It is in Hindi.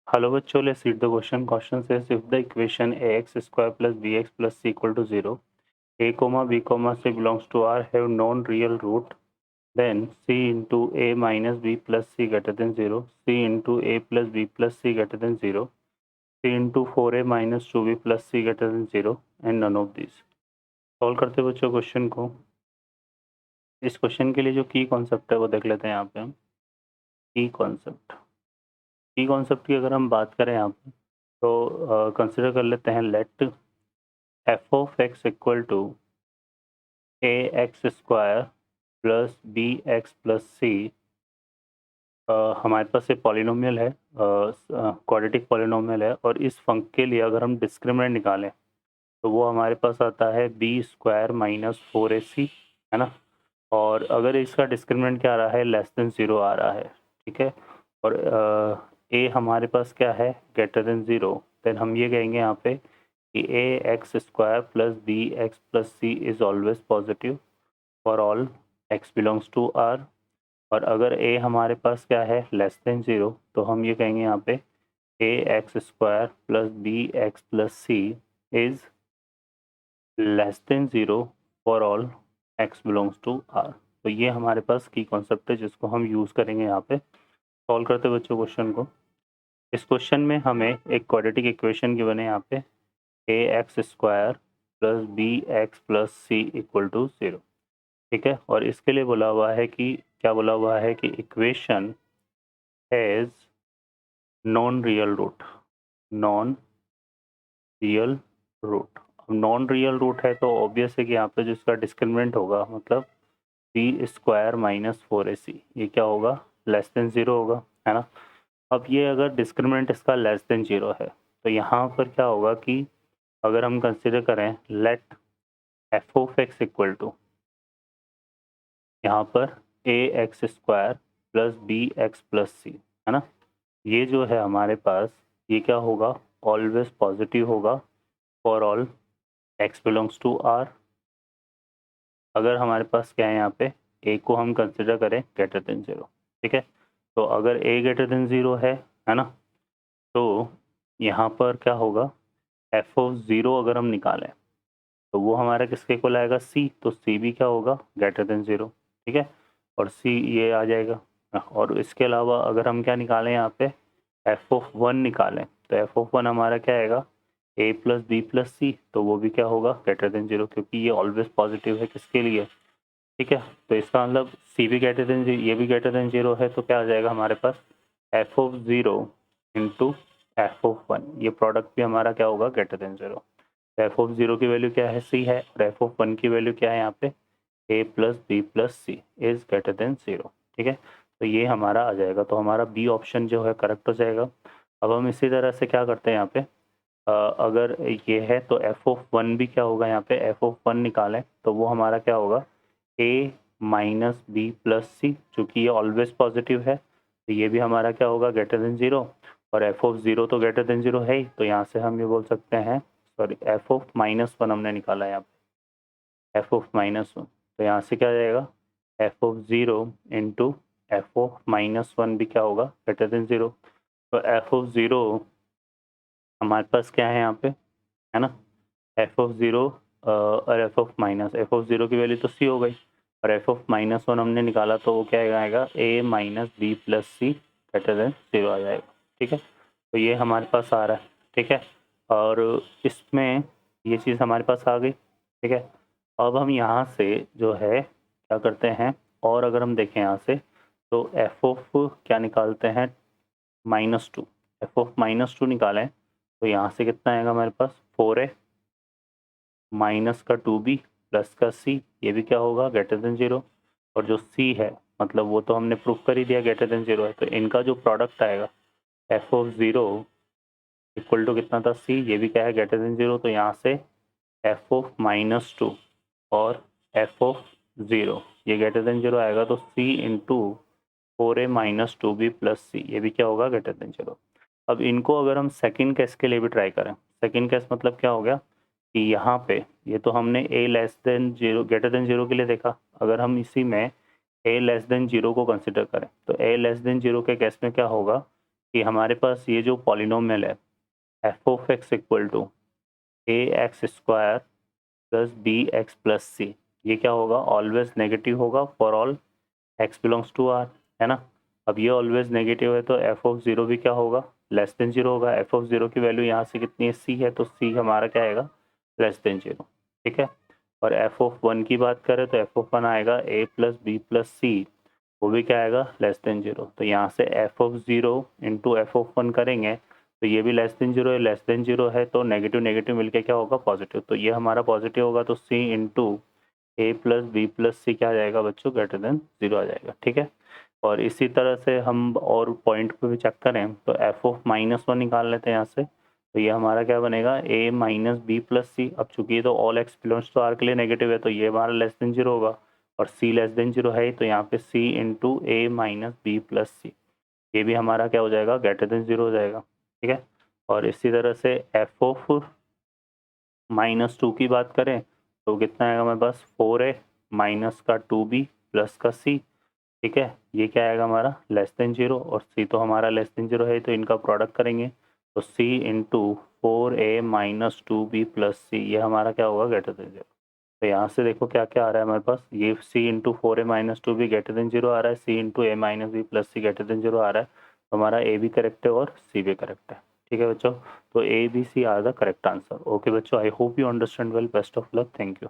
हेलो बच्चों, let's read the question. Question says if the equation ax square plus bx plus c equal to 0, a comma b comma c belongs to R have non-real root, then c into a minus b plus c greater than 0, c into a plus b plus c greater than 0, c into 4a minus 2b plus c greater than 0 and none of these. Solve करते हैं बच्चों क्वेश्चन को. इस क्वेश्चन के लिए जो की कॉन्सेप्ट है वो देख लेते हैं यहाँ पे हम. की कॉन्सेप्ट की अगर हम बात करें यहाँ पे तो कंसिडर कर लेते हैं let f of x equal to a x square plus b x plus c. हमारे पास ये पॉलिनोमियल है, क्वाड्रेटिक पॉलिनोमियल है, और इस फंक के लिए अगर हम डिस्क्रिमिनेंट निकालें तो वो हमारे पास आता है बी स्क्वायर माइनस 4ac, है ना. और अगर इसका डिस्क्रिमिनेंट क्या आ रहा है, लेस देन 0 आ रहा है, ठीक है. और ए हमारे पास क्या है, ग्रेटर देन 0. देन हम ये कहेंगे यहाँ पे कि a x square plus b x plus c is always positive for all x belongs to R. और अगर ए हमारे पास क्या है, लेस देन 0, तो हम ये कहेंगे यहाँ पे a x square plus b x plus c is less than 0 for all x belongs to R. तो ये हमारे पास की कॉन्सेप्ट है जिसको हम यूज़ करेंगे यहाँ पे. सॉल्व करते बच्चों क्वेश्चन को. इस क्वेश्चन में हमें एक क्वाड्रेटिक इक्वेशन गिवन है यहाँ पे a x square plus b x plus c equal to 0, ठीक है. और इसके लिए बोला हुआ है कि क्या बोला हुआ है कि equation has non real root. Non real root. अब नॉन रियल रूट है तो ऑब्वियस है कि यहाँ पे जो इसका डिस्क्रिमिनेंट होगा, मतलब बी स्क्वायर माइनस 4ac, ये क्या होगा, लेस देन 0 होगा, है ना. अब ये अगर डिस्क्रिमिनेंट इसका लेस देन 0 है तो यहाँ पर क्या होगा कि अगर हम कंसिडर करें let f of x equal to यहाँ पर a x square plus b x plus c, है ना. ये जो है हमारे पास, ये क्या होगा, ऑलवेज पॉजिटिव होगा for all x belongs to R. अगर हमारे पास क्या है यहाँ पे, ए को हम कंसिडर करें ग्रेटर देन 0, ठीक है. तो अगर ए ग्रेटर देन 0 है ना, तो यहाँ पर क्या होगा, एफ ऑफ 0 अगर हम निकालें तो वो हमारा किसके इक्वल आएगा, सी. तो सी भी क्या होगा, ग्रेटर देन 0, ठीक है. और सी ये आ जाएगा. और इसके अलावा अगर हम क्या निकालें यहाँ पे, एफ ऑफ 1 निकालें तो एफ ऑफ 1 हमारा क्या आएगा, ए प्लस बी प्लस सी. तो वो भी क्या होगा, ग्रेटर देन 0, क्योंकि ये ऑलवेज पॉजिटिव है किसके लिए, ठीक है. तो इसका मतलब सी भी ग्रेटर देन, ये भी ग्रेटर देन 0 है, तो क्या आ जाएगा हमारे पास f of 0 into f of 1. ये प्रोडक्ट भी हमारा क्या होगा, ग्रेटर देन 0. एफ ऑफ 0 की वैल्यू क्या है, सी है, और एफ ऑफ 1 की वैल्यू क्या है यहाँ पे, a plus b plus c is greater than 0, ठीक है. तो ये हमारा आ जाएगा, तो हमारा बी ऑप्शन जो है करेक्ट हो जाएगा. अब हम इसी तरह से क्या करते हैं यहाँ पे, अगर ये है तो एफ ऑफ 1 भी क्या होगा, यहाँ पे एफ ऑफ 1 निकालें तो वो हमारा क्या होगा, ए माइनस बी प्लस सी. चूँकि ये ऑलवेज पॉजिटिव है तो ये भी हमारा क्या होगा, ग्रेटर देन 0. और एफ ऑफ 0 तो ग्रेटर देन 0 है ही, तो यहाँ से हम ये बोल सकते हैं, सॉरी एफ ऑफ माइनस 1 हमने निकाला है यहाँ पे, एफ ऑफ माइनस 1. तो यहाँ से क्या जाएगा, F of 0 into f of minus 1 भी क्या होगा, ग्रेटर देन 0. तो एफ ऑफ 0 हमारे पास क्या है यहाँ पे, है ना, एफ ऑफ 0 और एफ ऑफ 0 की वैल्यू तो सी हो गई, और एफ ऑफ माइनस 1 हमने निकाला तो वो क्या आएगा, ए minus B plus c greater than 0 आ जाएगा, ठीक है. तो ये हमारे पास आ रहा है, ठीक है. और इसमें ये चीज़ हमारे पास आ गई, ठीक है. अब हम यहाँ से जो है क्या करते हैं, और अगर हम देखें यहाँ से तो एफ ऑफ क्या निकालते हैं, -2. एफ ऑफ -2 निकालें तो यहाँ से कितना आएगा हमारे पास, 4a माइनस का 2b प्लस का c, ये भी क्या होगा, ग्रेटर देन 0. और जो c है, मतलब वो तो हमने प्रूफ कर ही दिया ग्रेटर देन 0 है, तो इनका जो प्रोडक्ट आएगा एफ ऑफ 0 इक्वल टू कितना था, c, ये भी क्या है, ग्रेटर देन 0. तो यहाँ से एफ ऑफ -2 और एफ ऑफ 0 ये ग्रेटर देन 0 आएगा, तो c into 4a minus 2b plus c, ये भी क्या होगा, ग्रेटर देन 0. अब इनको अगर हम सेकंड केस के लिए भी ट्राई करें, सेकंड केस मतलब क्या हो गया कि यहाँ पे ये तो हमने a less than 0 greater than 0 के लिए देखा. अगर हम इसी में a लेस देन 0 को कंसिडर करें तो a लेस देन 0 के केस में क्या होगा कि हमारे पास ये जो पॉलिनोमियल है f of x equal to a x square plus b x plus c, ये क्या होगा, ऑलवेज नेगेटिव होगा for all x belongs to R, है ना। अब ये ऑलवेज नेगेटिव है तो एफ ऑफ ज़ीरो भी क्या होगा, लेस देन जीरो होगा। एफ ऑफ ज़ीरो की वैल्यू यहाँ से कितनी है, सी है, तो सी हमारा क्या आएगा, लेस देन जीरो, ठीक है। और एफ ऑफ वन की बात करें तो एफ ऑफ वन आएगा ए प्लस बी प्लस सी, वो भी क्या आएगा, लेस देन जीरो। तो यहाँ से F of zero into f of one करेंगे तो ये भी लेस देन जीरो है, लेस देन जीरो है तो नेगेटिव नेगेटिव मिलके क्या होगा, पॉजिटिव। तो ये हमारा पॉजिटिव होगा तो सी इंटू ए प्लस बी प्लस सी क्या आ जाएगा बच्चों, ग्रेटर देन जीरो आ जाएगा, ठीक है। और इसी तरह से हम और पॉइंट को भी चेक करें तो एफ ऑफ माइनस वन निकाल लेते हैं यहाँ से, तो ये हमारा क्या बनेगा, A minus B plus C. अब चूंकि ये तो all x belongs to R के लिए नेगेटिव है तो ये हमारा लेस देन जीरो होगा, और सी लेस देन जीरो है तो यहाँ पे सी into a minus B plus c, ये भी हमारा क्या हो जाएगा, ग्रेटर देन जीरो हो जाएगा, ठीक है। और इसी तरह से एफ ऑफ माइनस टू की बात करें तो कितना आएगा हमारे पास, फोर ए माइनस का टू बी प्लस का सी, ठीक है। ये क्या आएगा हमारा, लेस देन जीरो, और सी तो हमारा लेस देन जीरो है तो इनका प्रोडक्ट करेंगे तो सी into four a minus two B plus c, ये हमारा क्या होगा, ग्रेटर देन जीरो। तो यहाँ से देखो क्या क्या आ रहा है हमारे पास, ये c into four a minus two b greater than zero आ रहा है, c into a minus B plus c greater than zero आ रहा है। तो हमारा ए भी करेक्ट है और सी भी करेक्ट है, ठीक है बच्चों। तो a b c are the correct answer. Okay बच्चों, I hope you understand well, best of luck, thank you.